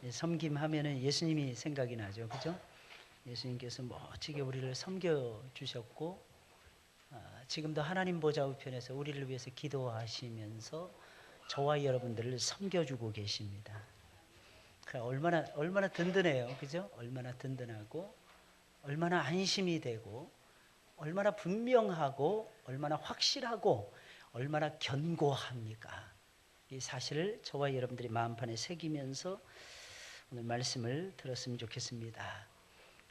섬김하면은 예수님이 생각이 나죠, 그죠? 예수님께서 멋지게 우리를 섬겨 주셨고, 지금도 하나님 보좌 우편에서 우리를 위해서 기도하시면서 저와 여러분들을 섬겨주고 계십니다. 얼마나 든든해요, 그죠? 얼마나 든든하고, 얼마나 안심이 되고, 얼마나 분명하고, 얼마나 확실하고, 얼마나 견고합니까? 이 사실을 저와 여러분들이 마음판에 새기면서 오늘 말씀을 들었으면 좋겠습니다.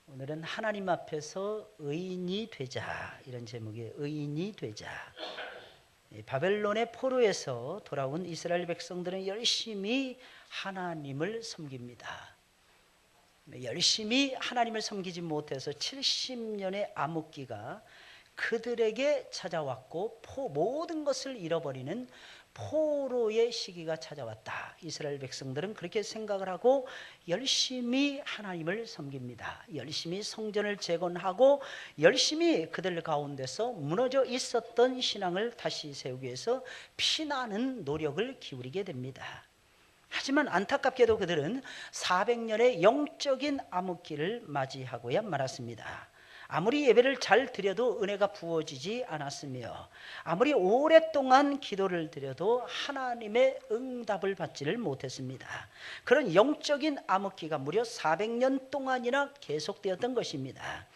오늘은 하나님 앞에서 의인이 되자, 이런 제목의 의인이 되자. 바벨론의 포로에서 돌아온 이스라엘 백성들은 열심히 하나님을 섬깁니다. 열심히 하나님을 섬기지 못해서 70년의 암흑기가 그들에게 찾아왔고, 모든 것을 잃어버리는 포로의 시기가 찾아왔다. 이스라엘 백성들은 그렇게 생각을 하고 열심히 하나님을 섬깁니다. 열심히 성전을 재건하고 열심히 그들 가운데서 무너져 있었던 신앙을 다시 세우기 위해서 피나는 노력을 기울이게 됩니다. 하지만 안타깝게도 그들은 400년의 영적인 암흑기를 맞이하고야 말았습니다. 아무리 예배를 잘 드려도 은혜가 부어지지 않았으며, 아무리 오랫동안 기도를 드려도 하나님의 응답을 받지를 못했습니다. 그런 영적인 암흑기가 무려 400년 동안이나 계속되었던 것입니다.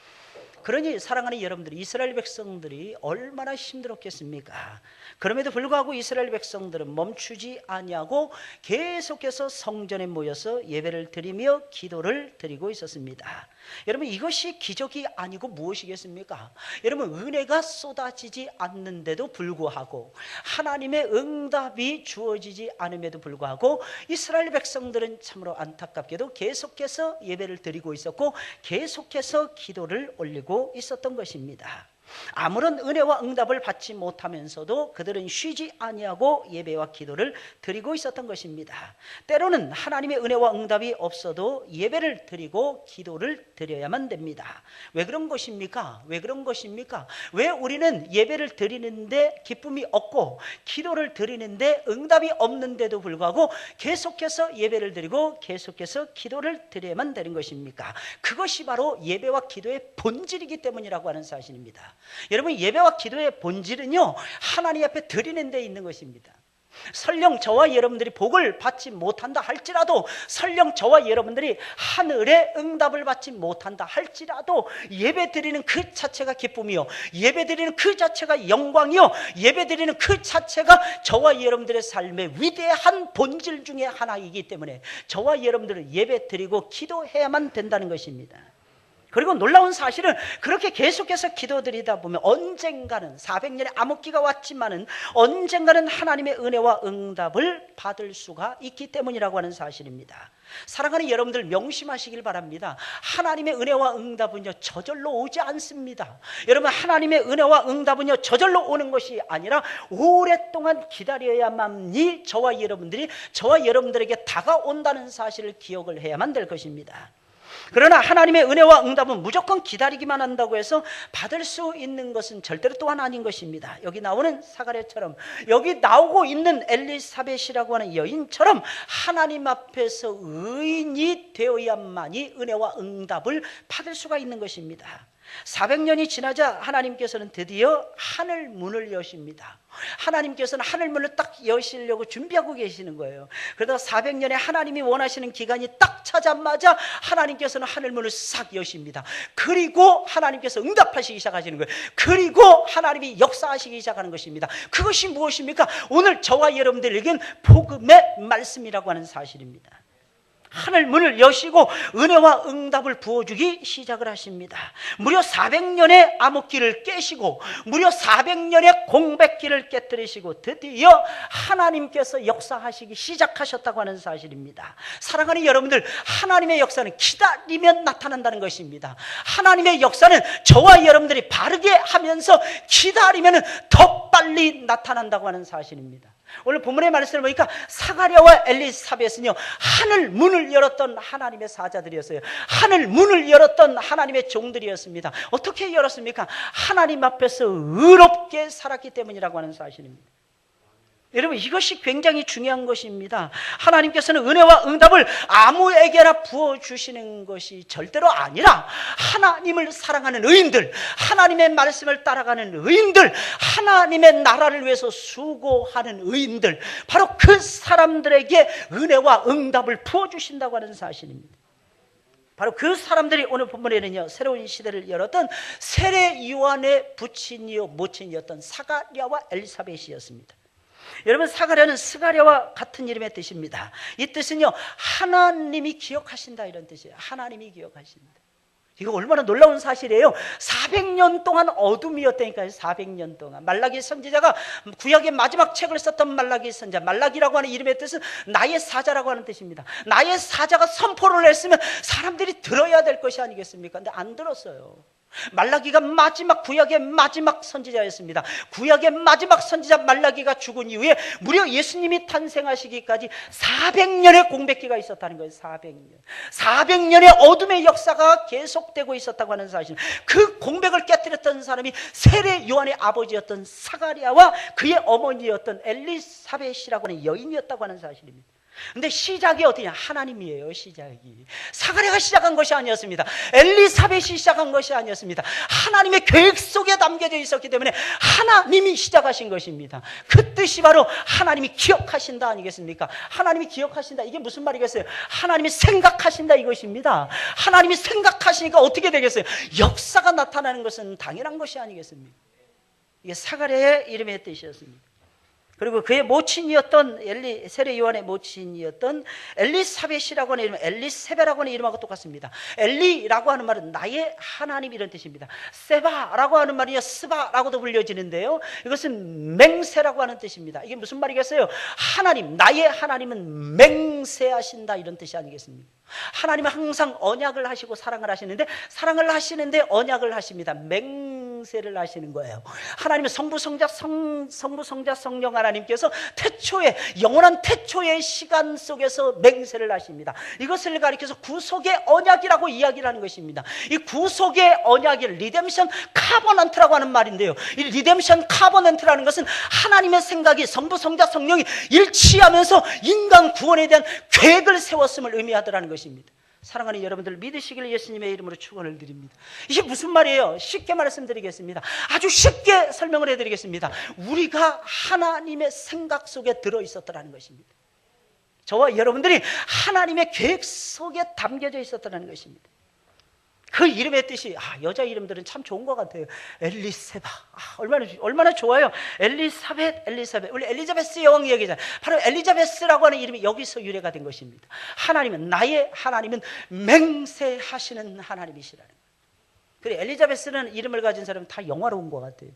그러니 사랑하는 여러분들, 이스라엘 백성들이 얼마나 힘들었겠습니까? 그럼에도 불구하고 이스라엘 백성들은 멈추지 아니하고 계속해서 성전에 모여서 예배를 드리며 기도를 드리고 있었습니다. 여러분, 이것이 기적이 아니고 무엇이겠습니까? 여러분, 은혜가 쏟아지지 않는데도 불구하고, 하나님의 응답이 주어지지 않음에도 불구하고 이스라엘 백성들은 참으로 안타깝게도 계속해서 예배를 드리고 있었고 계속해서 기도를 올리고 있었던 것입니다. 아무런 은혜와 응답을 받지 못하면서도 그들은 쉬지 아니하고 예배와 기도를 드리고 있었던 것입니다. 때로는 하나님의 은혜와 응답이 없어도 예배를 드리고 기도를 드려야만 됩니다. 왜 그런 것입니까? 왜 그런 것입니까? 왜 우리는 예배를 드리는데 기쁨이 없고 기도를 드리는데 응답이 없는데도 불구하고 계속해서 예배를 드리고 계속해서 기도를 드려야만 되는 것입니까? 그것이 바로 예배와 기도의 본질이기 때문이라고 하는 사실입니다. 여러분, 예배와 기도의 본질은요, 하나님 앞에 드리는 데 있는 것입니다. 설령 저와 여러분들이 복을 받지 못한다 할지라도, 설령 저와 여러분들이 하늘의 응답을 받지 못한다 할지라도 예배 드리는 그 자체가 기쁨이요, 예배 드리는 그 자체가 영광이요, 예배 드리는 그 자체가 저와 여러분들의 삶의 위대한 본질 중에 하나이기 때문에 저와 여러분들은 예배 드리고 기도해야만 된다는 것입니다. 그리고 놀라운 사실은 그렇게 계속해서 기도드리다 보면 언젠가는 400년의 암흑기가 왔지만은 언젠가는 하나님의 은혜와 응답을 받을 수가 있기 때문이라고 하는 사실입니다. 사랑하는 여러분들, 명심하시길 바랍니다. 하나님의 은혜와 응답은요, 저절로 오지 않습니다. 여러분, 하나님의 은혜와 응답은요, 저절로 오는 것이 아니라 오랫동안 기다려야만이 저와 여러분들에게 다가온다는 사실을 기억을 해야만 될 것입니다. 그러나 하나님의 은혜와 응답은 무조건 기다리기만 한다고 해서 받을 수 있는 것은 절대로 또한 아닌 것입니다. 여기 나오는 사가랴처럼, 여기 나오고 있는 엘리사벳이라고 하는 여인처럼 하나님 앞에서 의인이 되어야만이 은혜와 응답을 받을 수가 있는 것입니다. 400년이 지나자 하나님께서는 드디어 하늘 문을 여십니다. 하나님께서는 하늘 문을 딱 여시려고 준비하고 계시는 거예요. 그러다 400년에 하나님이 원하시는 기간이 딱 차자마자 하나님께서는 하늘 문을 싹 여십니다. 그리고 하나님께서 응답하시기 시작하시는 거예요. 그리고 하나님이 역사하시기 시작하는 것입니다. 그것이 무엇입니까? 오늘 저와 여러분들에겐 복음의 말씀이라고 하는 사실입니다. 하늘 문을 여시고 은혜와 응답을 부어주기 시작을 하십니다. 무려 400년의 암흑기를 깨시고 무려 400년의 공백기를 깨뜨리시고 드디어 하나님께서 역사하시기 시작하셨다고 하는 사실입니다. 사랑하는 여러분들, 하나님의 역사는 기다리면 나타난다는 것입니다. 하나님의 역사는 저와 여러분들이 바르게 하면서 기다리면 더 빨리 나타난다고 하는 사실입니다. 오늘 본문의 말씀을 보니까 사가랴와 엘리사벳은요, 하늘 문을 열었던 하나님의 사자들이었어요. 하늘 문을 열었던 하나님의 종들이었습니다. 어떻게 열었습니까? 하나님 앞에서 의롭게 살았기 때문이라고 하는 사실입니다. 여러분, 이것이 굉장히 중요한 것입니다. 하나님께서는 은혜와 응답을 아무에게나 부어주시는 것이 절대로 아니라 하나님을 사랑하는 의인들, 하나님의 말씀을 따라가는 의인들, 하나님의 나라를 위해서 수고하는 의인들, 바로 그 사람들에게 은혜와 응답을 부어주신다고 하는 사실입니다. 바로 그 사람들이 오늘 본문에는요, 새로운 시대를 열었던 세례 요한의 부친이요 모친이었던 사가랴와 엘리사벳이었습니다. 여러분, 사가랴는 스가랴와 같은 이름의 뜻입니다. 이 뜻은요, 하나님이 기억하신다, 이런 뜻이에요. 하나님이 기억하신다. 이거 얼마나 놀라운 사실이에요. 400년 동안 어둠이었다니까요. 400년 동안 말라기 선지자가 구약의 마지막 책을 썼던 말라기 선지자, 말라기라고 하는 이름의 뜻은 나의 사자라고 하는 뜻입니다. 나의 사자가 선포를 했으면 사람들이 들어야 될 것이 아니겠습니까? 근데 안 들었어요. 말라기가 마지막, 구약의 마지막 선지자였습니다. 구약의 마지막 선지자 말라기가 죽은 이후에 무려 예수님이 탄생하시기까지 400년의 공백기가 있었다는 거예요. 400년의 어둠의 역사가 계속되고 있었다고 하는 사실. 그 공백을 깨뜨렸던 사람이 세례 요한의 아버지였던 사가랴와 그의 어머니였던 엘리사벳이라고 하는 여인이었다고 하는 사실입니다. 근데 시작이 어디냐? 하나님이에요. 시작이 사가랴가 시작한 것이 아니었습니다. 엘리사벳이 시작한 것이 아니었습니다. 하나님의 계획 속에 담겨져 있었기 때문에 하나님이 시작하신 것입니다. 그 뜻이 바로 하나님이 기억하신다 아니겠습니까? 하나님이 기억하신다, 이게 무슨 말이겠어요? 하나님이 생각하신다, 이것입니다. 하나님이 생각하시니까 어떻게 되겠어요? 역사가 나타나는 것은 당연한 것이 아니겠습니까? 이게 사가랴의 이름의 뜻이었습니다. 그리고 그의 모친이었던 세례 요한의 모친이었던 엘리사벳이라고 하는 이름, 엘리세베라고 하는 이름하고 똑같습니다. 엘리라고 하는 말은 나의 하나님, 이런 뜻입니다. 세바라고 하는 말이요, 스바라고도 불려지는데요, 이것은 맹세라고 하는 뜻입니다. 이게 무슨 말이겠어요? 하나님, 나의 하나님은 맹세하신다, 이런 뜻이 아니겠습니까? 하나님은 항상 언약을 하시고 사랑을 하시는데 언약을 하십니다. 맹세를 하시는 거예요. 하나님은 성부, 성자, 성령 하나님께서 태초에, 영원한 태초의 시간 속에서 맹세를 하십니다. 이것을 가리켜서 구속의 언약이라고 이야기를 하는 것입니다. 이 구속의 언약이 리뎀션 카버넌트라고 하는 말인데요, 이 리뎀션 카버넌트라는 것은 하나님의 생각이, 성부, 성자, 성령이 일치하면서 인간 구원에 대한 계획을 세웠음을 의미하더라는 것입니다. 사랑하는 여러분들, 믿으시길 예수님의 이름으로 축원을 드립니다. 이게 무슨 말이에요? 쉽게 말씀드리겠습니다. 아주 쉽게 설명을 해드리겠습니다. 우리가 하나님의 생각 속에 들어있었다는 것입니다. 저와 여러분들이 하나님의 계획 속에 담겨져 있었다는 것입니다. 그 이름의 뜻이, 여자 이름들은 참 좋은 것 같아요. 엘리세바, 얼마나 좋아요. 엘리사벳. 우리 엘리자베스 여왕 이야기잖아요. 바로 엘리자베스라고 하는 이름이 여기서 유래가 된 것입니다. 하나님은, 나의 하나님은 맹세하시는 하나님이시라는 거예요. 그리고 엘리자베스는 이름을 가진 사람은 다 영화로운 것 같아요.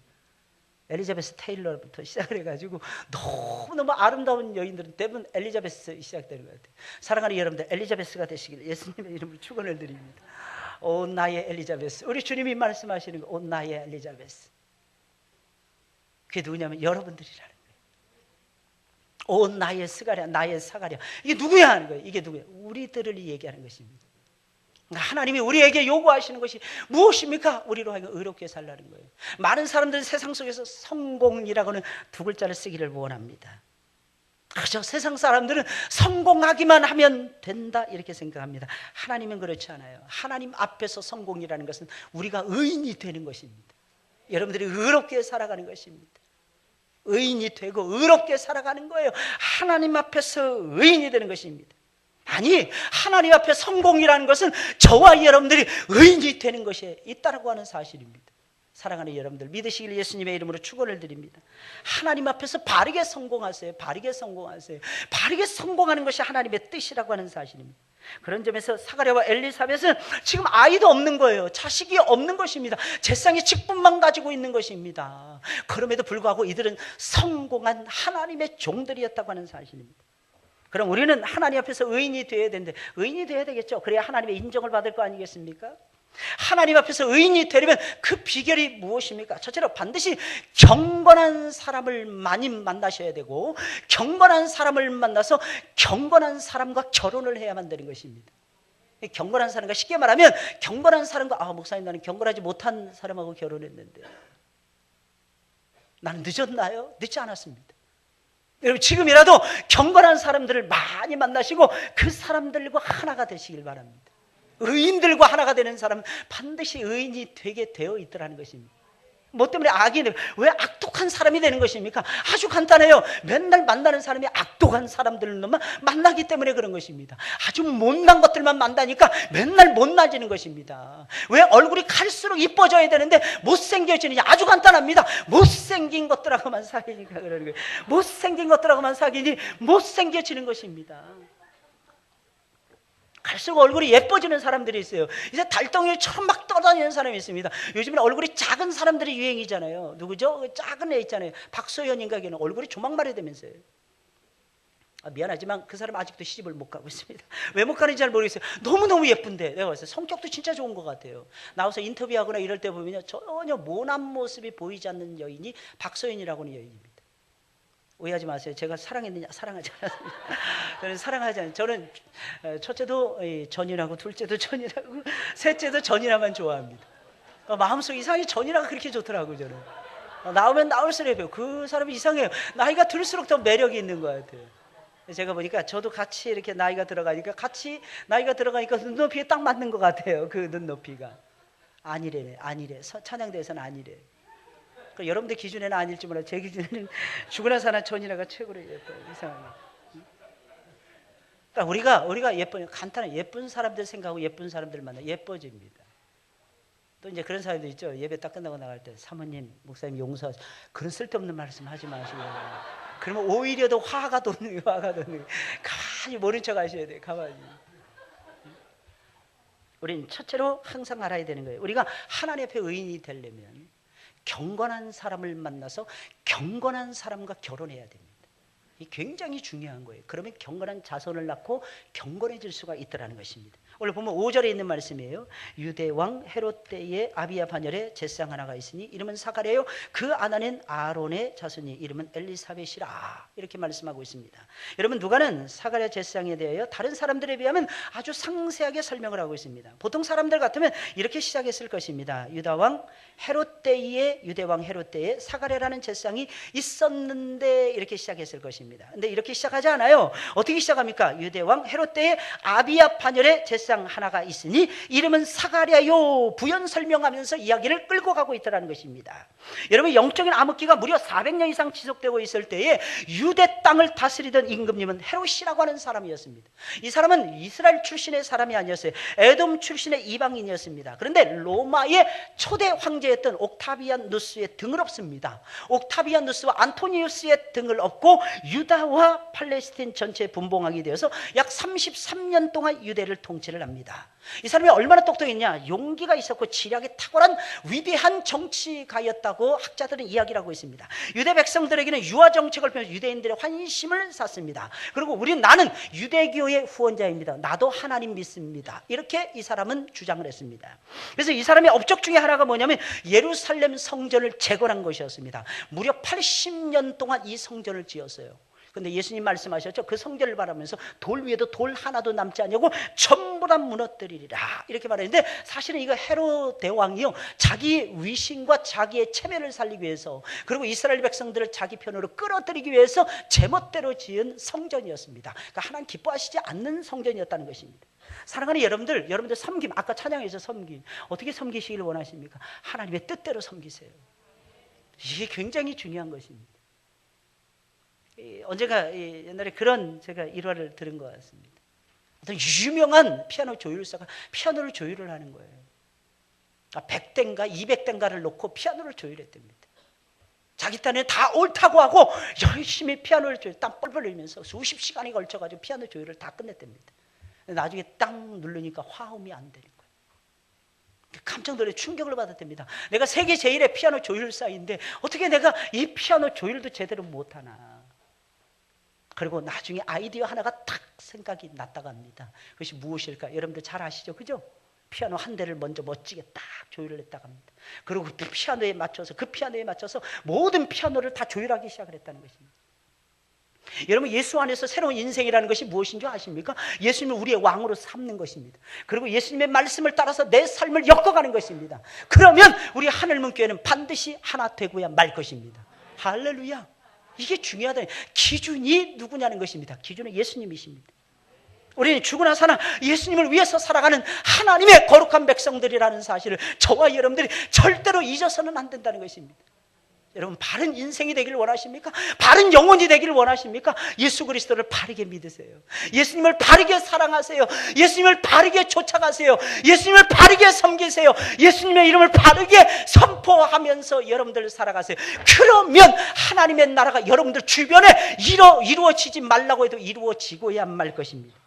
엘리자베스 테일러부터 시작을 해가지고 너무너무 아름다운 여인들은 대부분 엘리자베스 시작되는 것 같아요. 사랑하는 여러분들, 엘리자베스가 되시길 예수님의 이름으로 축원을 드립니다. 오 나의 엘리자베스. 우리 주님이 말씀하시는 거, 오 나의 엘리자베스. 그게 누구냐면 여러분들이라는 거예요. 오 나의 스가랴, 나의 사가랴. 이게 누구야 하는 거예요. 이게 누구야? 우리들을 얘기하는 것입니다. 하나님이 우리에게 요구하시는 것이 무엇입니까? 우리로 하여금 의롭게 살라는 거예요. 많은 사람들은 세상 속에서 성공이라고는 두 글자를 쓰기를 원합니다. 그렇죠. 세상 사람들은 성공하기만 하면 된다, 이렇게 생각합니다. 하나님은 그렇지 않아요. 하나님 앞에서 성공이라는 것은 우리가 의인이 되는 것입니다. 여러분들이 의롭게 살아가는 것입니다. 의인이 되고 의롭게 살아가는 거예요. 하나님 앞에서 의인이 되는 것입니다. 아니, 하나님 앞에 성공이라는 것은 저와 여러분들이 의인이 되는 것이 있다고 하는 사실입니다. 사랑하는 여러분들, 믿으시길 예수님의 이름으로 축원을 드립니다. 하나님 앞에서 바르게 성공하세요. 바르게 성공하세요. 바르게 성공하는 것이 하나님의 뜻이라고 하는 사실입니다. 그런 점에서 사가랴와 엘리사벳은 지금 아이도 없는 거예요. 자식이 없는 것입니다. 제상의 직분만 가지고 있는 것입니다. 그럼에도 불구하고 이들은 성공한 하나님의 종들이었다고 하는 사실입니다. 그럼 우리는 하나님 앞에서 의인이 되어야 되는데, 의인이 되어야 되겠죠. 그래야 하나님의 인정을 받을 거 아니겠습니까? 하나님 앞에서 의인이 되려면 그 비결이 무엇입니까? 첫째로 반드시 경건한 사람을 많이 만나셔야 되고, 경건한 사람을 만나서 경건한 사람과 결혼을 해야만 되는 것입니다. 경건한 사람과, 쉽게 말하면 경건한 사람과, 목사님 나는 경건하지 못한 사람하고 결혼했는데 나는 늦었나요? 늦지 않았습니다. 여러분 지금이라도 경건한 사람들을 많이 만나시고 그 사람들과 하나가 되시길 바랍니다. 의인들과 하나가 되는 사람은 반드시 의인이 되게 되어 있더라는 것입니다. 뭐 때문에 악인이 왜 악독한 사람이 되는 것입니까? 아주 간단해요. 맨날 만나는 사람이 악독한 사람들만 만나기 때문에 그런 것입니다. 아주 못난 것들만 만나니까 맨날 못나지는 것입니다. 왜 얼굴이 갈수록 이뻐져야 되는데 못생겨지느냐? 아주 간단합니다. 못생긴 것들하고만 사귀니까 그러는 거예요. 못생긴 것들하고만 사귀니 못생겨지는 것입니다. 갈수록 얼굴이 예뻐지는 사람들이 있어요. 이제 달덩이처럼 막 떠다니는 사람이 있습니다. 요즘에는 얼굴이 작은 사람들이 유행이잖아요. 누구죠? 작은 애 있잖아요. 박소연인가 걔는 얼굴이 조망말이 되면서요. 미안하지만 그 사람 아직도 시집을 못 가고 있습니다. 왜 못 가는지 잘 모르겠어요. 너무너무 예쁜데 내가 봤어요. 성격도 진짜 좋은 것 같아요. 나와서 인터뷰하거나 이럴 때 보면 전혀 모난 모습이 보이지 않는 여인이 박소연이라고 하는 여인입니다. 오해하지 마세요. 제가 사랑했느냐? 사랑하지 않았습니다. 저는 사랑하지 않아요. 저는 첫째도 전이라고, 둘째도 전이라고, 셋째도 전이라만 좋아합니다. 마음속 이상하게 전이라가 그렇게 좋더라고요. 저는 나오면 나올수록 그 사람이 이상해요. 나이가 들수록 더 매력이 있는 것 같아요. 제가 보니까 저도 같이 이렇게 나이가 들어가니까 눈높이에 딱 맞는 것 같아요. 그 눈높이가 아니래. 찬양대에서는 아니래. 여러분들 기준에는 아닐지 몰라요. 제 기준에는 죽으나 사나 전이라가 최고로 예뻐요. 이상하게. 그러니까 우리가 예뻐요. 간단한 예쁜 사람들 생각하고 예쁜 사람들 만나 예뻐집니다. 또 이제 그런 사람도 있죠. 예배 딱 끝나고 나갈 때 사모님, 목사님 용서하세요. 그런 쓸데없는 말씀 하지 마시고. 그러면 오히려 더 화가 돋는. 가만히 모른 척 하셔야 돼요. 가만히. 우리는 첫째로 항상 알아야 되는 거예요. 우리가 하나님 앞에 의인이 되려면 경건한 사람을 만나서 경건한 사람과 결혼해야 됩니다. 이게 굉장히 중요한 거예요. 그러면 경건한 자손을 낳고 경건해질 수가 있더라는 것입니다. 오늘 보면 5절에 있는 말씀이에요. 유대왕 헤롯 때에 아비야 반열에 제사장 하나가 있으니 이름은 사가랴요. 그 아내는 아론의 자손이 이름은 엘리사벳이라. 이렇게 말씀하고 있습니다. 여러분 누가는 사가랴 제사장에 대하여 다른 사람들에 비하면 아주 상세하게 설명을 하고 있습니다. 보통 사람들 같으면 이렇게 시작했을 것입니다. 유대왕 헤롯 때에 사가랴라는 제사장이 있었는데 이렇게 시작했을 것입니다. 근데 이렇게 시작하지 않아요. 어떻게 시작합니까? 유대왕 헤롯 때에 아비야 반열에 제사장 하나가 있으니 이름은 사가랴요. 부연 설명하면서 이야기를 끌고 가고 있다는 것입니다. 여러분 영적인 암흑기가 무려 400년 이상 지속되고 있을 때에 유대 땅을 다스리던 임금님은 헤롯이라고 하는 사람이었습니다. 이 사람은 이스라엘 출신의 사람이 아니었어요. 에돔 출신의 이방인이었습니다. 그런데 로마의 초대 황제였던 옥타비안 누스의 등을 업습니다. 옥타비안 누스와 안토니우스의 등을 업고 유다와 팔레스틴 전체에 분봉하게 되어서 약 33년 동안 유대를 통치를 합니다. 이 사람이 얼마나 똑똑했냐? 용기가 있었고 지략이 탁월한 위대한 정치가였다고 학자들은 이야기를 하고 있습니다. 유대 백성들에게는 유아 정책을 펴서 유대인들의 환심을 샀습니다. 그리고 나는 유대교의 후원자입니다. 나도 하나님 믿습니다. 이렇게 이 사람은 주장을 했습니다. 그래서 이 사람의 업적 중에 하나가 뭐냐면 예루살렘 성전을 재건한 것이었습니다. 무려 80년 동안 이 성전을 지었어요. 근데 예수님 말씀하셨죠. 그 성전을 바라면서 돌 위에도 돌 하나도 남지 않냐고 전부 다 무너뜨리리라. 이렇게 말했는데 사실은 이거 헤롯 대왕이요. 자기 위신과 자기의 체면을 살리기 위해서 그리고 이스라엘 백성들을 자기 편으로 끌어들이기 위해서 제멋대로 지은 성전이었습니다. 그러니까 하나님 기뻐하시지 않는 성전이었다는 것입니다. 사랑하는 여러분들 섬김, 아까 찬양에서 섬김. 어떻게 섬기시길 원하십니까? 하나님의 뜻대로 섬기세요. 이게 굉장히 중요한 것입니다. 언젠가 옛날에 그런 제가 일화를 들은 것 같습니다. 어떤 유명한 피아노 조율사가 피아노를 조율을 하는 거예요. 100대인가 200대인가를 놓고 피아노를 조율했답니다. 자기 딴에 다 옳다고 하고 열심히 피아노를 땀 뻘뻘 흘리면서 수십 시간이 걸쳐가지고 피아노 조율을 다 끝냈답니다. 나중에 딱 누르니까 화음이 안 되는 거예요. 깜짝 놀래 충격을 받았답니다. 내가 세계 제일의 피아노 조율사인데 어떻게 내가 이 피아노 조율도 제대로 못하나. 그리고 나중에 아이디어 하나가 딱 생각이 났다고 합니다. 그것이 무엇일까? 여러분들 잘 아시죠? 그죠? 피아노 한 대를 먼저 멋지게 딱 조율을 했다고 합니다. 그리고 그 피아노에 맞춰서 모든 피아노를 다 조율하기 시작을 했다는 것입니다. 여러분 예수 안에서 새로운 인생이라는 것이 무엇인 줄 아십니까? 예수님을 우리의 왕으로 삼는 것입니다. 그리고 예수님의 말씀을 따라서 내 삶을 엮어가는 것입니다. 그러면 우리 하늘문교회는 반드시 하나 되고야 말 것입니다. 할렐루야. 이게 중요하다. 기준이 누구냐는 것입니다. 기준은 예수님이십니다. 우리는 죽으나 사나 예수님을 위해서 살아가는 하나님의 거룩한 백성들이라는 사실을 저와 여러분들이 절대로 잊어서는 안 된다는 것입니다. 여러분, 바른 인생이 되기를 원하십니까? 바른 영혼이 되기를 원하십니까? 예수 그리스도를 바르게 믿으세요. 예수님을 바르게 사랑하세요. 예수님을 바르게 쫓아가세요. 예수님을 바르게 섬기세요. 예수님의 이름을 바르게 선포하면서 여러분들 살아가세요. 그러면 하나님의 나라가 여러분들 주변에 이루어지지 말라고 해도 이루어지고야 말 것입니다.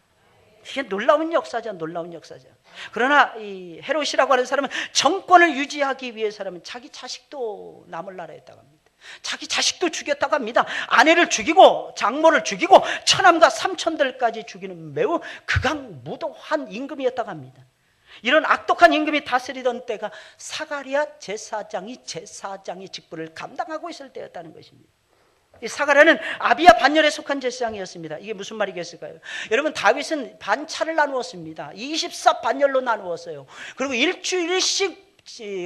이게 놀라운 역사죠. 놀라운 역사죠. 그러나 이 헤롯이라고 하는 사람은 정권을 유지하기 위해서라면 자기 자식도 남을 나라에다가 합니다. 자기 자식도 죽였다고 합니다. 아내를 죽이고 장모를 죽이고 처남과 삼촌들까지 죽이는 매우 극악무도한 임금이었다고 합니다. 이런 악독한 임금이 다스리던 때가 사가랴 제사장이 제사장의 직분을 감당하고 있을 때였다는 것입니다. 이 사가랴는 아비야 반열에 속한 제사장이었습니다. 이게 무슨 말이겠을까요? 여러분, 다윗은 반차를 나누었습니다. 24반열로 나누었어요. 그리고 일주일씩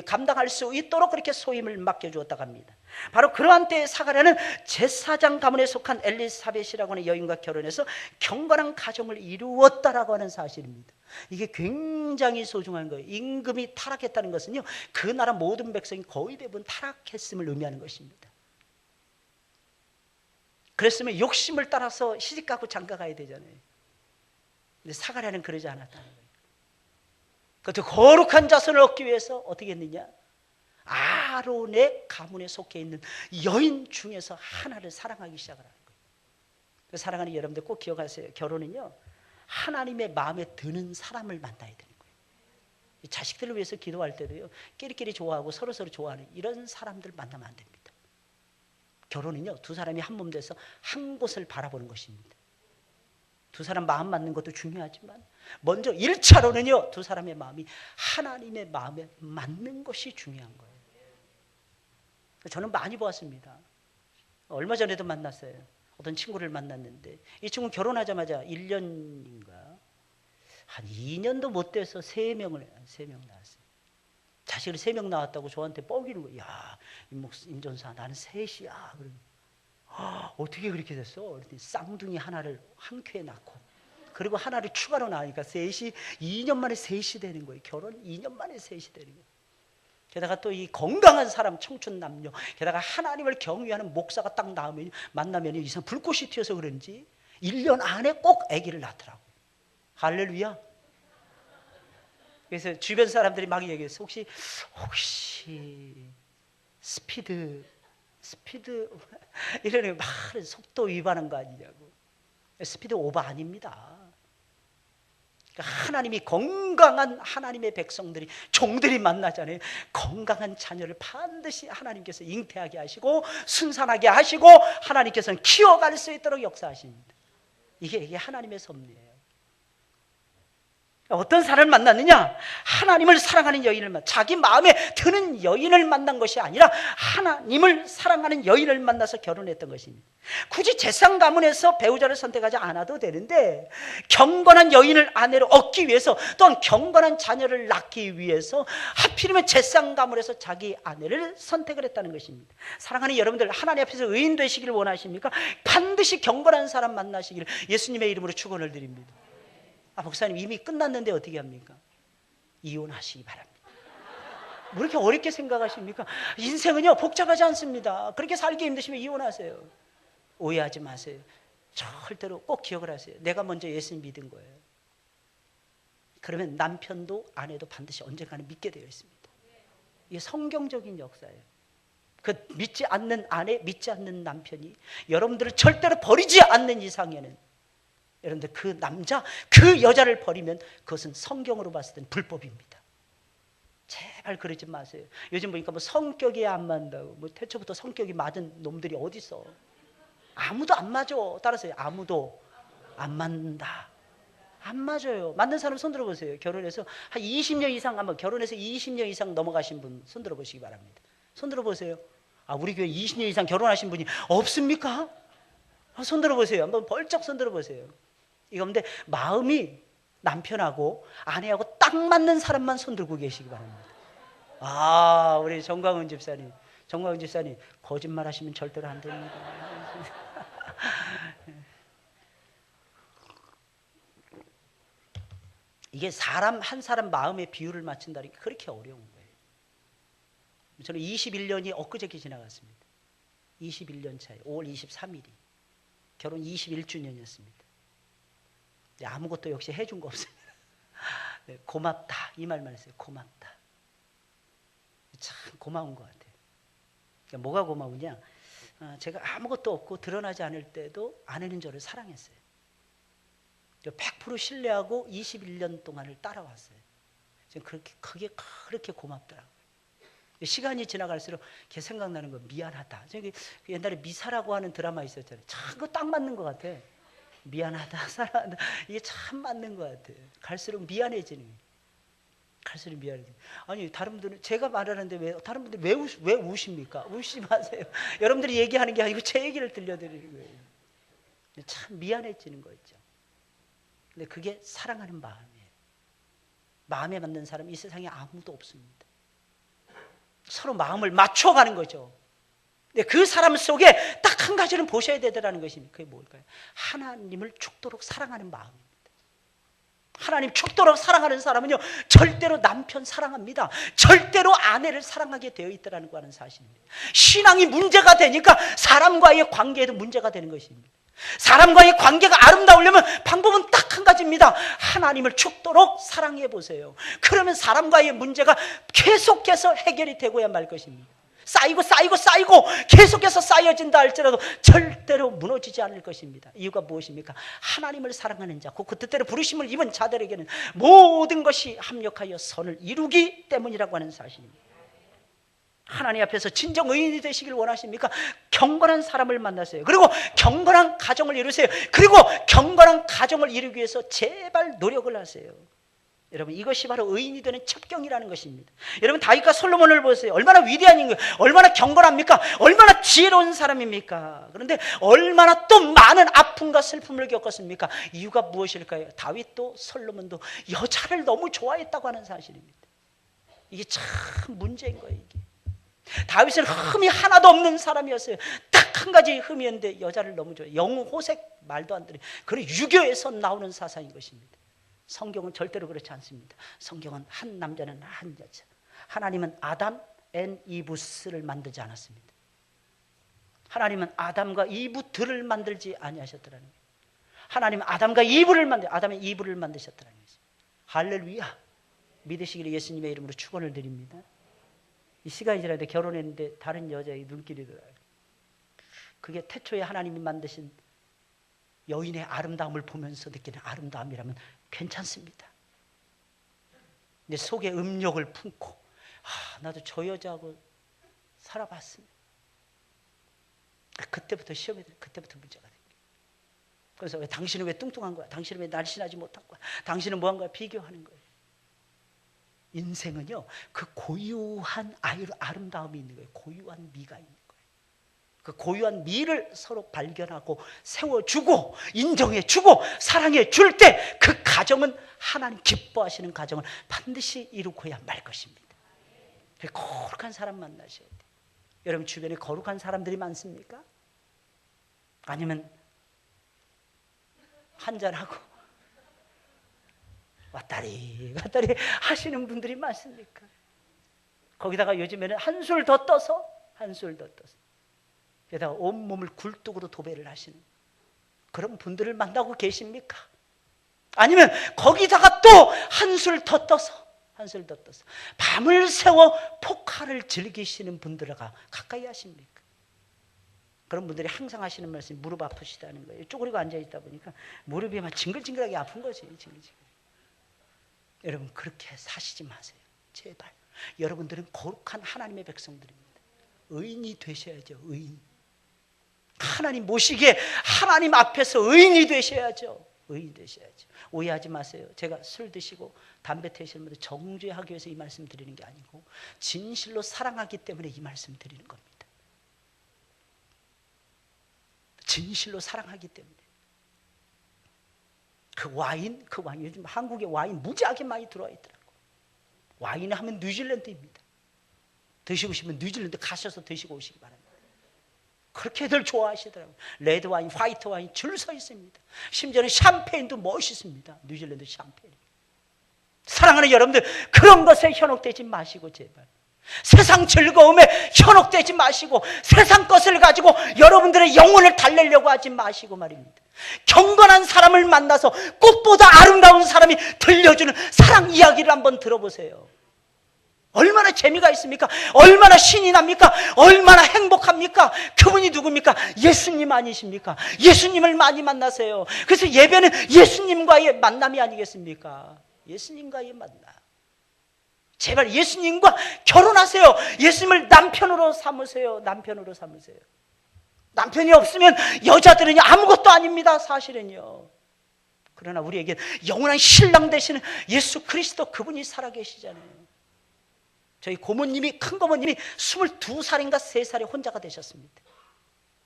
감당할 수 있도록 그렇게 소임을 맡겨주었다고 합니다. 바로 그러한 때에 사가랴는 제사장 가문에 속한 엘리사벳이라고 하는 여인과 결혼해서 경건한 가정을 이루었다라고 하는 사실입니다. 이게 굉장히 소중한 거예요. 임금이 타락했다는 것은요, 그 나라 모든 백성이 거의 대부분 타락했음을 의미하는 것입니다. 그랬으면 욕심을 따라서 시집가고 장가가야 되잖아요. 근데 사가랴는 그러지 않았다는 거예요. 그것도 거룩한 자손을 얻기 위해서 어떻게 했느냐? 아론의 가문에 속해 있는 여인 중에서 하나를 사랑하기 시작을 하는 거예요. 그 사랑하는 여러분들 꼭 기억하세요. 결혼은요, 하나님의 마음에 드는 사람을 만나야 되는 거예요. 자식들을 위해서 기도할 때도요, 끼리끼리 좋아하고 서로서로 좋아하는 이런 사람들 만나면 안 됩니다. 결혼은요, 두 사람이 한 몸 돼서 한 곳을 바라보는 것입니다. 두 사람 마음 맞는 것도 중요하지만 먼저 1차로는요, 두 사람의 마음이 하나님의 마음에 맞는 것이 중요한 거예요. 저는 많이 보았습니다. 얼마 전에도 만났어요. 어떤 친구를 만났는데 이 친구는 결혼하자마자 1년인가 한 2년도 못 돼서 3명 낳았어요. 자식을 3명 낳았다고 저한테 뻐기는 거예요. 야, 임전사, 나는 셋이야. 그러면 어떻게 그렇게 됐어? 그랬더니 쌍둥이 하나를 한 큐에 낳고, 그리고 하나를 추가로 낳으니까 셋이 2년 만에 셋이 되는 거예요. 결혼 2년 만에 셋이 되는 거예요. 게다가 또 이 건강한 사람, 청춘 남녀, 게다가 하나님을 경외하는 목사가 딱 만나면 이상 불꽃이 튀어서 그런지 1년 안에 꼭 아기를 낳더라고요. 할렐루야. 그래서 주변 사람들이 막 얘기했어. 혹시 스피드 이러네. 막 속도 위반한 거 아니냐고. 스피드 오버 아닙니다. 그러니까 하나님이 건강한 하나님의 백성들이, 종들이 만나잖아요. 건강한 자녀를 반드시 하나님께서 잉태하게 하시고 순산하게 하시고 하나님께서는 키워갈 수 있도록 역사하십니다. 이게 하나님의 섭리예요. 어떤 사람을 만났느냐? 하나님을 사랑하는 여인을 자기 마음에 드는 여인을 만난 것이 아니라 하나님을 사랑하는 여인을 만나서 결혼했던 것입니다. 굳이 제사장 가문에서 배우자를 선택하지 않아도 되는데 경건한 여인을 아내로 얻기 위해서, 또한 경건한 자녀를 낳기 위해서 하필이면 제사장 가문에서 자기 아내를 선택을 했다는 것입니다. 사랑하는 여러분들, 하나님 앞에서 의인 되시기를 원하십니까? 반드시 경건한 사람 만나시기를 예수님의 이름으로 축원을 드립니다. 목사님 이미 끝났는데 어떻게 합니까? 이혼하시기 바랍니다. 뭐 이렇게 어렵게 생각하십니까? 인생은요 복잡하지 않습니다. 그렇게 살기 힘드시면 이혼하세요. 오해하지 마세요. 절대로 꼭 기억을 하세요. 내가 먼저 예수님 믿은 거예요. 그러면 남편도 아내도 반드시 언젠가는 믿게 되어 있습니다. 이게 성경적인 역사예요. 그 믿지 않는 아내, 믿지 않는 남편이 여러분들을 절대로 버리지 않는 이상에는, 여러분들 그 남자, 그 여자를 버리면 그것은 성경으로 봤을 때는 불법입니다. 제발 그러지 마세요. 요즘 보니까 뭐 성격이 안 맞는다고, 뭐 태초부터 성격이 맞은 놈들이 어디 있어? 아무도 안 맞아. 따라서 아무도 안 맞는다. 안 맞아요. 맞는 사람 손 들어보세요. 결혼해서 한 20년 이상, 한번 결혼해서 20년 이상 넘어가신 분 손 들어보시기 바랍니다. 손 들어보세요. 우리 교회 20년 이상 결혼하신 분이 없습니까? 손 들어보세요. 한번 벌쩍 손 들어보세요. 이건데 마음이 남편하고 아내하고 딱 맞는 사람만 손 들고 계시기 바랍니다. 우리 정광훈 집사님 거짓말 하시면 절대로 안 됩니다. 이게 사람 한 사람 마음의 비율을 맞춘다는 게 그렇게 어려운 거예요. 저는 21년이 엊그저께 지나갔습니다. 21년 차에 5월 23일이 결혼 21주년이었습니다. 아무것도 역시 해준 거 없습니다. 네, 고맙다 이 말만 했어요. 고맙다. 참 고마운 것 같아요. 그러니까 뭐가 고마우냐? 제가 아무것도 없고 드러나지 않을 때도 아내는 저를 사랑했어요. 100% 신뢰하고 21년 동안을 따라왔어요. 그게 그렇게 고맙더라고요. 시간이 지나갈수록 걔 생각나는 거 미안하다. 옛날에 미사라고 하는 드라마 있었잖아요. 참 그거 딱 맞는 것 같아. 미안하다, 사랑한다. 이게 참 맞는 것 같아요. 갈수록 미안해지는 거예요. 갈수록 미안해지는 거예요. 아니 다른 분들은 제가 말하는데 왜 다른 분들 왜 우십니까? 우시지 마세요. 여러분들이 얘기하는 게 아니고 제 얘기를 들려드리는 거예요. 참 미안해지는 거 있죠. 근데 그게 사랑하는 마음이에요. 마음에 맞는 사람 이 세상에 아무도 없습니다. 서로 마음을 맞춰가는 거죠. 근데 그 사람 속에 딱 한 가지는 보셔야 되더라는 것입니다. 그게 뭘까요? 하나님을 죽도록 사랑하는 마음입니다. 하나님 죽도록 사랑하는 사람은요 절대로 남편 사랑합니다. 절대로 아내를 사랑하게 되어 있다는 거 하는 사실입니다. 신앙이 문제가 되니까 사람과의 관계에도 문제가 되는 것입니다. 사람과의 관계가 아름다우려면 방법은 딱 한 가지입니다. 하나님을 죽도록 사랑해 보세요. 그러면 사람과의 문제가 계속해서 해결이 되고야 말 것입니다. 쌓이고 계속해서 쌓여진다 할지라도 절대로 무너지지 않을 것입니다. 이유가 무엇입니까? 하나님을 사랑하는 자, 그 뜻대로 부르심을 입은 자들에게는 모든 것이 합력하여 선을 이루기 때문이라고 하는 사실입니다. 하나님 앞에서 진정 의인이 되시길 원하십니까? 경건한 사람을 만나세요. 그리고 경건한 가정을 이루세요. 그리고 경건한 가정을 이루기 위해서 제발 노력을 하세요. 여러분 이것이 바로 의인이 되는 첩경이라는 것입니다. 여러분 다윗과 솔로몬을 보세요. 얼마나 위대한 인물, 얼마나 경건합니까? 얼마나 지혜로운 사람입니까? 그런데 얼마나 또 많은 아픔과 슬픔을 겪었습니까? 이유가 무엇일까요? 다윗도 솔로몬도 여자를 너무 좋아했다고 하는 사실입니다. 이게 참 문제인 거예요. 이게. 다윗은 흠이 하나도 없는 사람이었어요. 딱 한 가지 흠이었는데 여자를 너무 좋아해요. 영호색 말도 안 되는 그런 유교에서 나오는 사상인 것입니다. 성경은 절대로 그렇지 않습니다. 성경은 한 남자는 한 여자. 하나님은 아담 앤 이브스를 만들지 않았습니다. 하나님은 아담과 이브들을 만들지 아니하셨더라는 거예요. 하나님은 아담과 이브를 아담의 이브를 만드셨더라는 것입니다. 할렐루야. 믿으시기를 예수님의 이름으로 축원을 드립니다. 이 시간이 지나는데 결혼했는데 다른 여자의 눈길이 들어요. 그게 태초에 하나님이 만드신 여인의 아름다움을 보면서 느끼는 아름다움이라면 괜찮습니다. 근데 속에 음욕을 품고 나도 저 여자하고 살아봤습니다. 그때부터 시험이 돼요. 그때부터 문제가 됩니다. 그래서 당신은 왜 뚱뚱한 거야? 당신은 왜 날씬하지 못한 거야? 당신은 뭐한 거야? 비교하는 거예요. 인생은요 그 고유한 아름다움이 있는 거예요. 고유한 미가 있는 거예요. 그 고유한 미를 서로 발견하고 세워주고 인정해주고 사랑해줄 때 그 가정은 하나님 기뻐하시는 가정을 반드시 이루고야 말 것입니다. 거룩한 사람 만나셔야 돼요. 여러분 주변에 거룩한 사람들이 많습니까? 아니면 한잔하고 왔다리 갔다리 하시는 분들이 많습니까? 거기다가 요즘에는 한술 더 떠서 게다가 온몸을 굴뚝으로 도배를 하시는 그런 분들을 만나고 계십니까? 아니면 거기다가 또 한술 더 떠서 밤을 새워 폭발을 즐기시는 분들과 가까이 하십니까? 그런 분들이 항상 하시는 말씀이 무릎 아프시다는 거예요. 쪼그리고 앉아있다 보니까 무릎이 막 징글징글하게 아픈 거지. 징글징글. 여러분 그렇게 사시지 마세요. 제발. 여러분들은 거룩한 하나님의 백성들입니다. 의인이 되셔야죠. 의인. 하나님 모시기에 하나님 앞에서 의인이 되셔야죠. 의인 되셔야죠. 오해하지 마세요. 제가 술 드시고 담배 태우시는 분들 정죄하기 위해서 이 말씀 드리는 게 아니고 진실로 사랑하기 때문에 이 말씀 드리는 겁니다. 진실로 사랑하기 때문에. 그 와인 요즘 한국에 와인 무지하게 많이 들어와 있더라고요. 와인 하면 뉴질랜드입니다. 드시고 싶으면 뉴질랜드 가셔서 드시고 오시기 바랍니다. 그렇게들 좋아하시더라고요. 레드 와인, 화이트 와인 줄 서 있습니다. 심지어는 샴페인도 멋있습니다. 뉴질랜드 샴페인. 사랑하는 여러분들, 그런 것에 현혹되지 마시고 제발 세상 즐거움에 현혹되지 마시고 세상 것을 가지고 여러분들의 영혼을 달래려고 하지 마시고 말입니다. 경건한 사람을 만나서 꽃보다 아름다운 사람이 들려주는 사랑 이야기를 한번 들어보세요. 얼마나 재미가 있습니까? 얼마나 신이 납니까? 얼마나 행복합니까? 그분이 누굽니까? 예수님 아니십니까? 예수님을 많이 만나세요. 그래서 예배는 예수님과의 만남이 아니겠습니까? 예수님과의 만남. 제발 예수님과 결혼하세요. 예수님을 남편으로 삼으세요. 남편으로 삼으세요. 남편이 없으면 여자들은 아무것도 아닙니다. 사실은요. 그러나 우리에게 영원한 신랑 되시는 예수 그리스도, 그분이 살아계시잖아요. 저희 고모님이, 큰 고모님이 22살인가 3살에 혼자가 되셨습니다.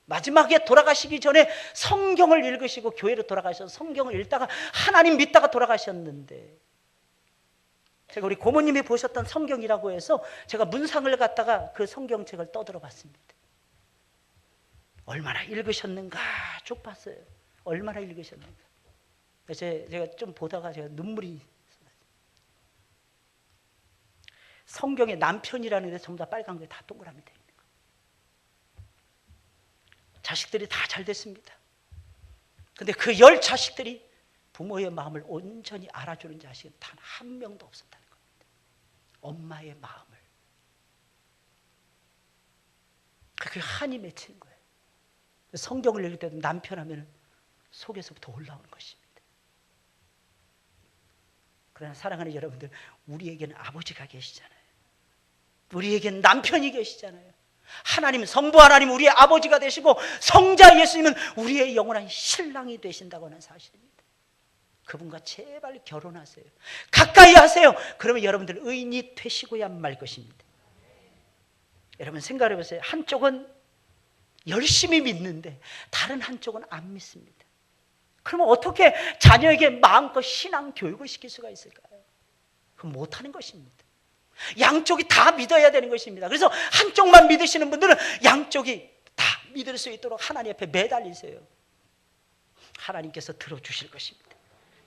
마지막에 돌아가시기 전에 성경을 읽으시고 교회로 돌아가셔서 성경을 읽다가 하나님 믿다가 돌아가셨는데, 제가 우리 고모님이 보셨던 성경이라고 해서 제가 문상을 갖다가 그 성경책을 떠들어 봤습니다. 얼마나 읽으셨는가 쭉 봤어요. 얼마나 읽으셨는가. 제가 좀 보다가 제가 눈물이, 성경에 남편이라는 데 전부 다 빨간 게 다 동그라미 되어 있는 거예요. 자식들이 다 잘 됐습니다. 근데 그 10 자식들이 부모의 마음을 온전히 알아주는 자식은 단 한 명도 없었다는 겁니다. 엄마의 마음을. 그게 한이 맺히는 거예요. 성경을 읽을 때도 남편 하면 속에서부터 올라오는 것입니다. 그러나 사랑하는 여러분들, 우리에게는 아버지가 계시잖아요. 우리에게는 남편이 계시잖아요. 하나님, 성부 하나님 우리의 아버지가 되시고 성자 예수님은 우리의 영원한 신랑이 되신다고 하는 사실입니다. 그분과 제발 결혼하세요. 가까이 하세요. 그러면 여러분들 의인이 되시고야 말 것입니다. 여러분 생각해 보세요. 한쪽은 열심히 믿는데 다른 한쪽은 안 믿습니다. 그러면 어떻게 자녀에게 마음껏 신앙 교육을 시킬 수가 있을까요? 그건 못하는 것입니다. 양쪽이 다 믿어야 되는 것입니다. 그래서 한쪽만 믿으시는 분들은 양쪽이 다 믿을 수 있도록 하나님 앞에 매달리세요. 하나님께서 들어주실 것입니다.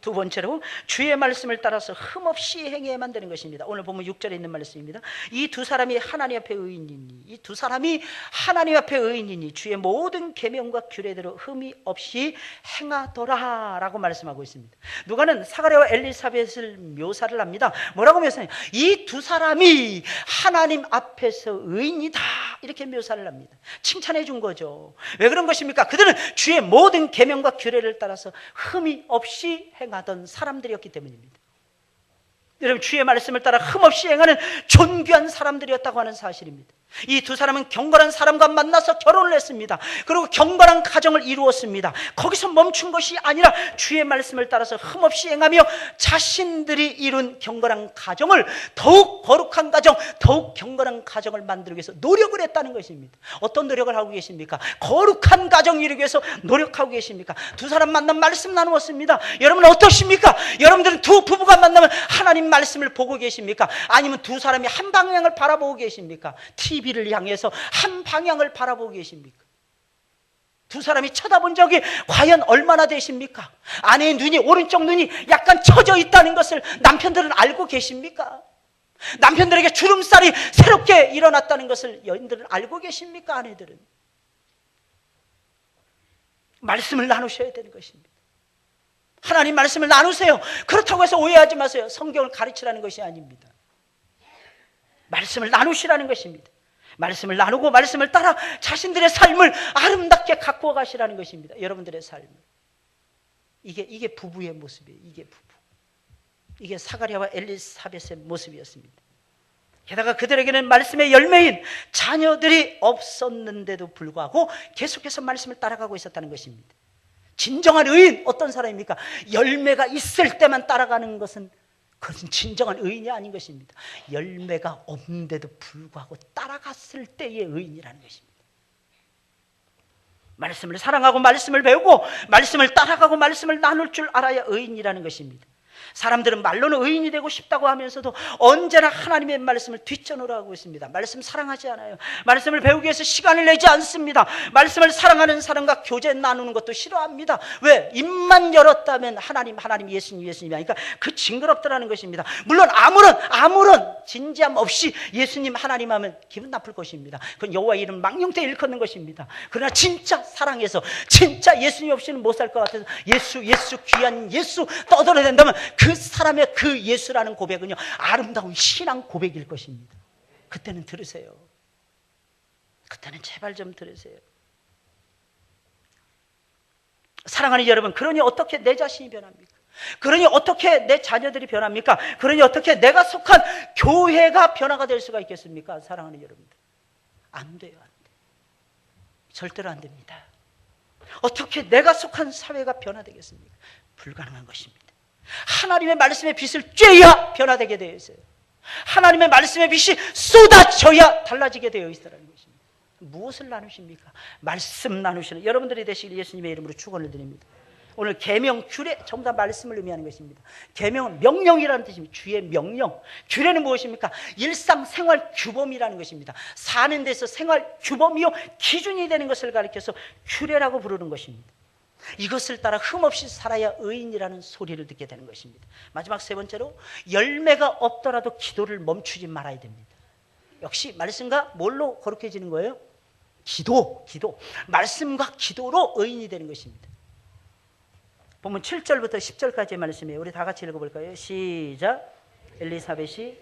두 번째로 주의 말씀을 따라서 흠없이 행해야만 되는 것입니다. 오늘 보면 6절에 있는 말씀입니다. 이 두 사람이 하나님 앞에 의인이니, 이 두 사람이 하나님 앞에 의인이니 주의 모든 계명과 규례대로 흠이 없이 행하더라 라고 말씀하고 있습니다. 누가는 사가랴와 엘리사벳을 묘사를 합니다. 뭐라고 묘사해요? 이 두 사람이 하나님 앞에서 의인이다 이렇게 묘사를 합니다. 칭찬해 준 거죠. 왜 그런 것입니까? 그들은 주의 모든 계명과 규례를 따라서 흠이 없이 행하던 사람들이었기 때문입니다. 여러분, 주의 말씀을 따라 흠없이 행하는 존귀한 사람들이었다고 하는 사실입니다. 이 두 사람은 경건한 사람과 만나서 결혼을 했습니다. 그리고 경건한 가정을 이루었습니다. 거기서 멈춘 것이 아니라 주의 말씀을 따라서 흠없이 행하며 자신들이 이룬 경건한 가정을 더욱 거룩한 가정, 더욱 경건한 가정을 만들기 위해서 노력을 했다는 것입니다. 어떤 노력을 하고 계십니까? 거룩한 가정 이루기 위해서 노력하고 계십니까? 두 사람 만남 말씀 나누었습니다. 여러분 어떠십니까? 여러분들은 두 부부가 만나면 하나님 말씀을 보고 계십니까? 아니면 두 사람이 한 방향을 바라보고 계십니까? TV를 향해서 한 방향을 바라보고 계십니까? 두 사람이 쳐다본 적이 과연 얼마나 되십니까? 아내의 눈이, 오른쪽 눈이 약간 처져 있다는 것을 남편들은 알고 계십니까? 남편들에게 주름살이 새롭게 일어났다는 것을 여인들은 알고 계십니까? 아내들은 말씀을 나누셔야 되는 것입니다. 하나님 말씀을 나누세요. 그렇다고 해서 오해하지 마세요. 성경을 가르치라는 것이 아닙니다. 말씀을 나누시라는 것입니다. 말씀을 나누고 말씀을 따라 자신들의 삶을 아름답게 가꾸어 가시라는 것입니다. 여러분들의 삶을. 이게 부부의 모습이에요. 이게 부부. 이게 사가랴와 엘리사벳의 모습이었습니다. 게다가 그들에게는 말씀의 열매인 자녀들이 없었는데도 불구하고 계속해서 말씀을 따라가고 있었다는 것입니다. 진정한 의인 어떤 사람입니까? 열매가 있을 때만 따라가는 것은 그것은 진정한 의인이 아닌 것입니다. 열매가 없는데도 불구하고 따라갔을 때의 의인이라는 것입니다. 말씀을 사랑하고 말씀을 배우고 말씀을 따라가고 말씀을 나눌 줄 알아야 의인이라는 것입니다. 사람들은 말로는 의인이 되고 싶다고 하면서도 언제나 하나님의 말씀을 뒷전으로 하고 있습니다. 말씀 사랑하지 않아요. 말씀을 배우기 위해서 시간을 내지 않습니다. 말씀을 사랑하는 사람과 교제 나누는 것도 싫어합니다. 왜? 입만 열었다면 하나님 예수님 하니까 그 징그럽더라는 것입니다. 물론 아무런 진지함 없이 예수님 하나님 하면 기분 나쁠 것입니다. 그건 여호와 이름 망령되 일컫는 것입니다. 그러나 진짜 사랑해서 진짜 예수님 없이는 못 살 것 같아서 예수 귀한 예수 떠들어야 된다면 그 사람의 그 예수라는 고백은요, 아름다운 신앙 고백일 것입니다. 그때는 들으세요. 그때는 제발 좀 들으세요. 사랑하는 여러분, 그러니 어떻게 내 자신이 변합니까? 그러니 어떻게 내 자녀들이 변합니까? 그러니 어떻게 내가 속한 교회가 변화가 될 수가 있겠습니까? 사랑하는 여러분들, 안 돼요. 절대로 안 됩니다. 어떻게 내가 속한 사회가 변화되겠습니까? 불가능한 것입니다. 하나님의 말씀의 빛을 쬐야 변화되게 되어 있어요. 하나님의 말씀의 빛이 쏟아져야 달라지게 되어 있다는 것입니다. 무엇을 나누십니까? 말씀 나누시는 여러분들이 되시길 예수님의 이름으로 축원을 드립니다. 오늘 계명, 규례 전부 다 말씀을 의미하는 것입니다. 계명은 명령이라는 뜻입니다. 주의 명령. 규례는 무엇입니까? 일상생활 규범이라는 것입니다. 사는 데서 생활 규범이요 기준이 되는 것을 가리켜서 규례라고 부르는 것입니다. 이것을 따라 흠없이 살아야 의인이라는 소리를 듣게 되는 것입니다. 마지막 세 번째로, 열매가 없더라도 기도를 멈추지 말아야 됩니다. 역시 말씀과 뭘로 거룩해지는 거예요? 기도. 말씀과 기도로 의인이 되는 것입니다. 보면 7절부터 10절까지의 말씀이에요. 우리 다 같이 읽어볼까요? 시작. 엘리사벳이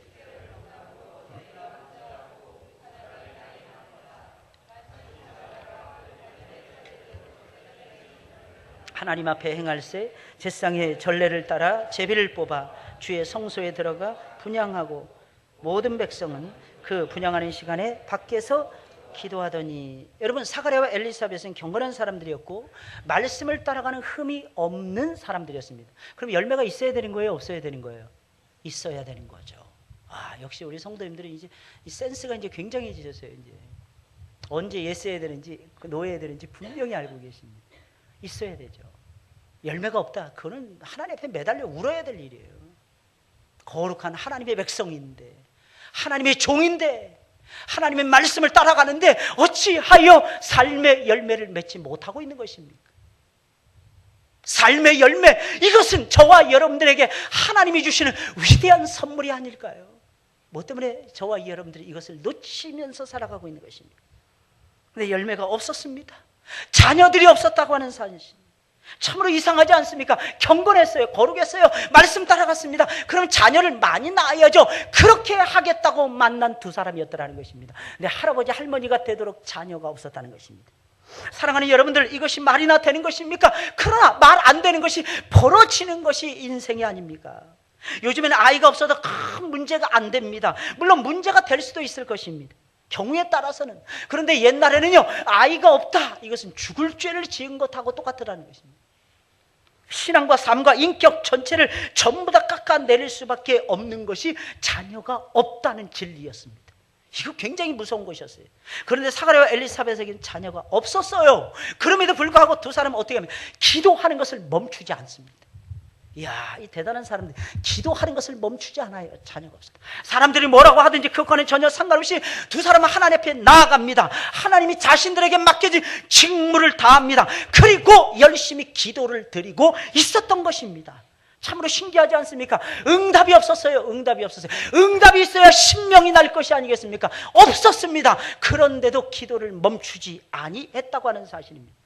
하나님 앞에 행할세 제사장의 전례를 따라 제비를 뽑아 주의 성소에 들어가 분향하고 모든 백성은 그 분향하는 시간에 밖에서 기도하더니. 여러분, 사가랴와 엘리사벳은 경건한 사람들이었고 말씀을 따라가는 흠이 없는 사람들이었습니다. 그럼 열매가 있어야 되는 거예요? 없어야 되는 거예요? 있어야 되는 거죠. 역시 우리 성도님들은 이제 이 센스가 이제 굉장해지셨어요. 이제 언제 예스 해야 되는지 노 해야 되는지 분명히 알고 계십니다. 있어야 되죠. 열매가 없다, 그거는 하나님 앞에 매달려 울어야 될 일이에요. 거룩한 하나님의 백성인데, 하나님의 종인데, 하나님의 말씀을 따라가는데 어찌하여 삶의 열매를 맺지 못하고 있는 것입니까? 삶의 열매, 이것은 저와 여러분들에게 하나님이 주시는 위대한 선물이 아닐까요? 뭐 때문에 저와 여러분들이 이것을 놓치면서 살아가고 있는 것입니까? 근데 열매가 없었습니다. 자녀들이 없었다고 하는 사실, 참으로 이상하지 않습니까? 경건했어요. 거룩했어요. 말씀 따라갔습니다. 그럼 자녀를 많이 낳아야죠. 그렇게 하겠다고 만난 두 사람이었다는 것입니다. 근데 할아버지 할머니가 되도록 자녀가 없었다는 것입니다. 사랑하는 여러분들, 이것이 말이나 되는 것입니까? 그러나 말 안 되는 것이 벌어지는 것이 인생이 아닙니까? 요즘에는 아이가 없어도 큰 문제가 안 됩니다. 물론 문제가 될 수도 있을 것입니다. 경우에 따라서는. 그런데 옛날에는요, 아이가 없다, 이것은 죽을 죄를 지은 것하고 똑같다는 것입니다. 신앙과 삶과 인격 전체를 전부 다 깎아내릴 수밖에 없는 것이 자녀가 없다는 진리였습니다. 이거 굉장히 무서운 것이었어요. 그런데 사가랴와 엘리사벳에게는 자녀가 없었어요. 그럼에도 불구하고 두 사람은 어떻게 하면 기도하는 것을 멈추지 않습니다. 이야, 이 대단한 사람들, 기도하는 것을 멈추지 않아요. 자녀가 없어요. 사람들이 뭐라고 하든지 그것과는 전혀 상관없이 두 사람은 하나님 앞에 나아갑니다. 하나님이 자신들에게 맡겨진 직무를 다합니다. 그리고 열심히 기도를 드리고 있었던 것입니다. 참으로 신기하지 않습니까? 응답이 없었어요. 응답이 있어야 신명이 날 것이 아니겠습니까? 없었습니다. 그런데도 기도를 멈추지 아니했다고 하는 사실입니다.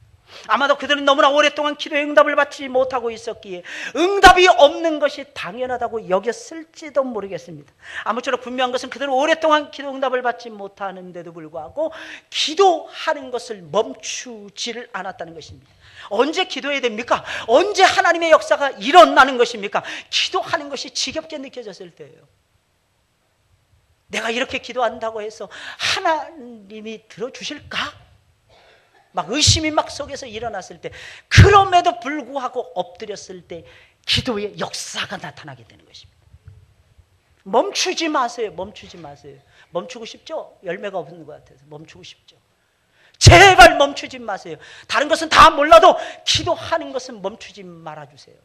아마도 그들은 너무나 오랫동안 기도의 응답을 받지 못하고 있었기에 응답이 없는 것이 당연하다고 여겼을지도 모르겠습니다. 아무쪼록 분명한 것은 그들은 오랫동안 기도 응답을 받지 못하는데도 불구하고 기도하는 것을 멈추지를 않았다는 것입니다. 언제 기도해야 됩니까? 언제 하나님의 역사가 일어나는 것입니까? 기도하는 것이 지겹게 느껴졌을 때예요. 내가 이렇게 기도한다고 해서 하나님이 들어주실까? 막 의심이 막 속에서 일어났을 때, 그럼에도 불구하고 엎드렸을 때 기도의 역사가 나타나게 되는 것입니다. 멈추지 마세요. 멈추고 싶죠? 열매가 없는 것 같아서 멈추고 싶죠? 제발 멈추지 마세요. 다른 것은 다 몰라도 기도하는 것은 멈추지 말아주세요.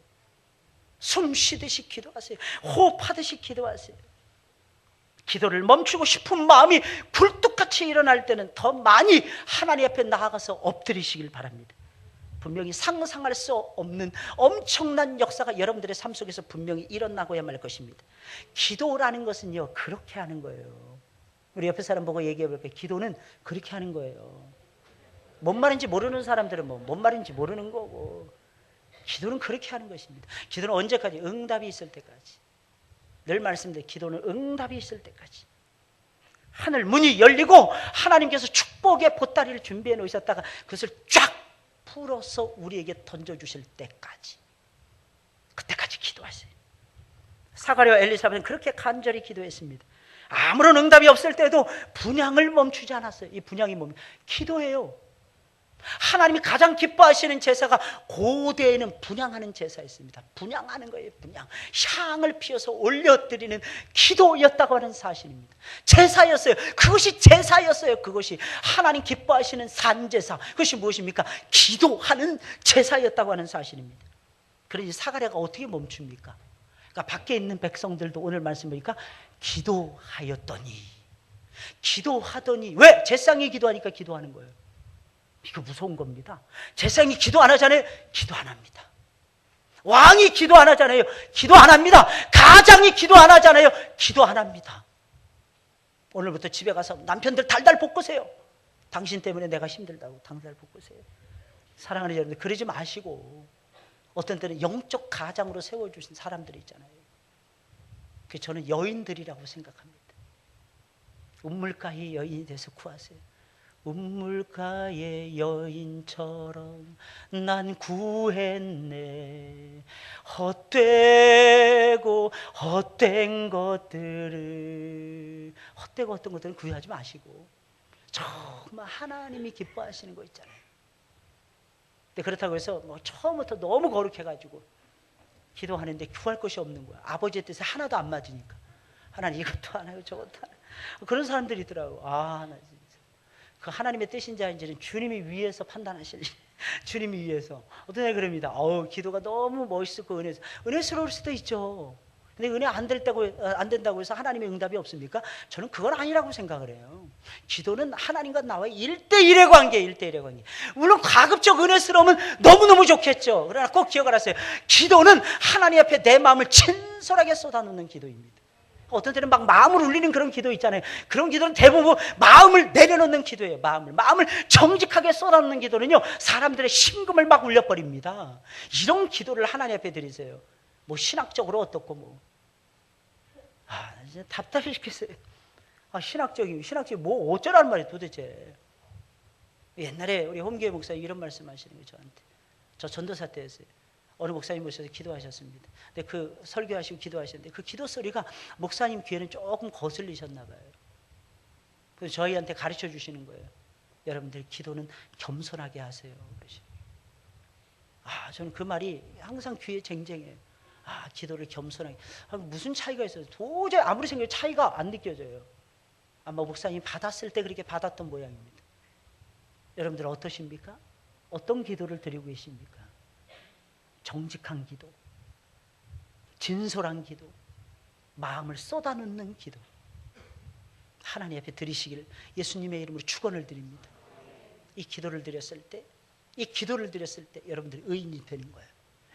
숨 쉬듯이 기도하세요. 호흡하듯이 기도하세요. 기도를 멈추고 싶은 마음이 굴뚝같이 일어날 때는 더 많이 하나님 앞에 나아가서 엎드리시길 바랍니다. 분명히 상상할 수 없는 엄청난 역사가 여러분들의 삶 속에서 분명히 일어나고야 말 것입니다. 기도라는 것은요, 그렇게 하는 거예요. 우리 옆에 사람 보고 얘기해 볼게요. 기도는 그렇게 하는 거예요. 뭔 말인지 모르는 사람들은 뭔 말인지 모르는 거고, 기도는 그렇게 하는 것입니다. 기도는 언제까지? 응답이 있을 때까지. 늘 말씀드린 기도는 응답이 있을 때까지. 하늘 문이 열리고 하나님께서 축복의 보따리를 준비해 놓으셨다가 그것을 쫙 풀어서 우리에게 던져주실 때까지, 그때까지 기도하세요. 사가랴와 엘리사벳은 그렇게 간절히 기도했습니다. 아무런 응답이 없을 때도 분향을 멈추지 않았어요. 이 분향이 뭡니까? 기도예요. 하나님이 가장 기뻐하시는 제사가 고대에는 분향하는 제사였습니다. 분향하는 거예요. 분향, 향을 피워서 올려드리는 기도였다고 하는 사실입니다. 제사였어요. 그것이 제사였어요. 그것이 하나님 기뻐하시는 산제사, 그것이 무엇입니까? 기도하는 제사였다고 하는 사실입니다. 그러니 사가랴가 어떻게 멈춥니까? 그러니까 밖에 있는 백성들도 오늘 말씀 보니까 기도하더니 왜? 제사장이 기도하니까 기도하는 거예요. 이거 무서운 겁니다. 제사장이 기도 안 하잖아요. 기도 안 합니다. 왕이 기도 안 하잖아요. 기도 안 합니다. 가장이 기도 안 하잖아요. 기도 안 합니다. 오늘부터 집에 가서 남편들 달달 볶으세요. 당신 때문에 내가 힘들다고 달달 볶으세요. 사랑하는 여러분들, 그러지 마시고, 어떤 때는 영적 가장으로 세워주신 사람들이 있잖아요. 저는 여인들이라고 생각합니다. 우물가의 여인이 돼서 구하세요. 우물가의 여인처럼 난 구했네. 헛되고 헛된 것들을, 헛되고 헛된 것들은 구하지 마시고 정말 하나님이 기뻐하시는 거 있잖아요. 근데 그렇다고 해서 처음부터 너무 거룩해가지고 기도하는데 구할 것이 없는 거야. 아버지의 뜻에 하나도 안 맞으니까. 하나님 이것도 안 하고 저것도 안 하고. 그런 사람들이 있더라고. 나 진짜. 그 하나님의 뜻인지 아닌지는 주님이 위에서 판단하실. 주님이 위에서. 어떤 애 그럽니다. 기도가 너무 멋있고 은혜스러울 수도 있죠. 근데 은혜 안 된다고 해서 하나님의 응답이 없습니까? 저는 그건 아니라고 생각을 해요. 기도는 하나님과 나와의 1대1의 관계, 1대1의 관계. 물론 가급적 은혜스러우면 너무너무 좋겠죠. 그러나 꼭 기억을 하세요. 기도는 하나님 앞에 내 마음을 진솔하게 쏟아놓는 기도입니다. 어떤 때는 막 마음을 울리는 그런 기도 있잖아요. 그런 기도는 대부분 마음을 내려놓는 기도예요. 마음을 정직하게 쏟아놓는 기도는요, 사람들의 심금을 막 울려버립니다. 이런 기도를 하나님 앞에 드리세요. 신학적으로 어떻고 진짜 답답해 죽겠어요. 신학적이 어쩌라는 말이에요 도대체. 옛날에 우리 홍교회 목사님 이런 말씀하시는 거예요. 저한테. 저 전도사 때였어요. 어느 목사님 모셔서 기도하셨습니다. 근데 그 설교하시고 기도하셨는데 그 기도 소리가 목사님 귀에는 조금 거슬리셨나 봐요. 그래서 저희한테 가르쳐 주시는 거예요. 여러분들 기도는 겸손하게 하세요. 저는 그 말이 항상 귀에 쟁쟁해요. 기도를 겸손하게. 무슨 차이가 있어요? 도저히 아무리 생각해도 차이가 안 느껴져요. 아마 목사님 받았을 때 그렇게 받았던 모양입니다. 여러분들 어떠십니까? 어떤 기도를 드리고 계십니까? 정직한 기도, 진솔한 기도, 마음을 쏟아놓는 기도, 하나님 앞에 드리시기를 예수님의 이름으로 축원을 드립니다. 이 기도를 드렸을 때 여러분들이 의인이 되는 거예요.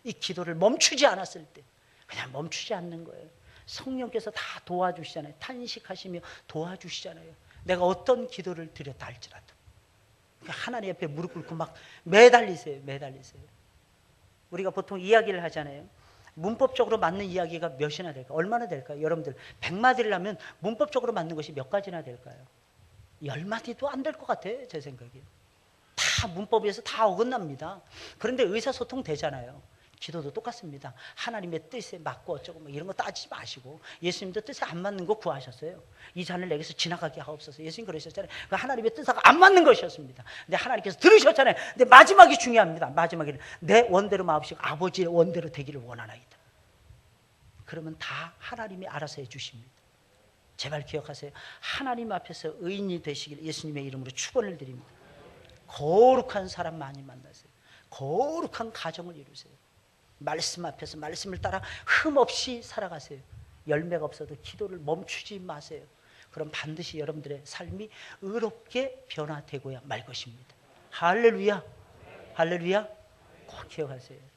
이 기도를 멈추지 않았을 때 그냥 멈추지 않는 거예요. 성령께서 다 도와주시잖아요. 탄식하시며 도와주시잖아요. 내가 어떤 기도를 드렸다 할지라도 하나님 앞에 무릎 꿇고 막 매달리세요. 우리가 보통 이야기를 하잖아요. 문법적으로 맞는 이야기가 몇이나 될까요? 얼마나 될까요? 여러분들 100마디를 하면 문법적으로 맞는 것이 몇 가지나 될까요? 10마디도 안 될 것 같아요. 제 생각에. 다 문법에서 다 어긋납니다. 그런데 의사소통 되잖아요. 기도도 똑같습니다. 하나님의 뜻에 맞고 어쩌고 이런 거 따지지 마시고 예수님도 뜻에 안 맞는 거 구하셨어요. 이 잔을 내게서 지나가게 하옵소서. 예수님 그러셨잖아요. 그 하나님의 뜻하고 안 맞는 것이었습니다. 근데 하나님께서 들으셨잖아요. 근데 마지막이 중요합니다. 마지막에는 내 원대로 마옵시고 아버지의 원대로 되기를 원하나이다. 그러면 다 하나님이 알아서 해주십니다. 제발 기억하세요. 하나님 앞에서 의인이 되시길 예수님의 이름으로 축원을 드립니다. 거룩한 사람 많이 만나세요. 거룩한 가정을 이루세요. 말씀 앞에서 말씀을 따라 흠없이 살아가세요. 열매가 없어도 기도를 멈추지 마세요. 그럼 반드시 여러분들의 삶이 의롭게 변화되고야 말 것입니다. 할렐루야. 할렐루야. 꼭 기억하세요.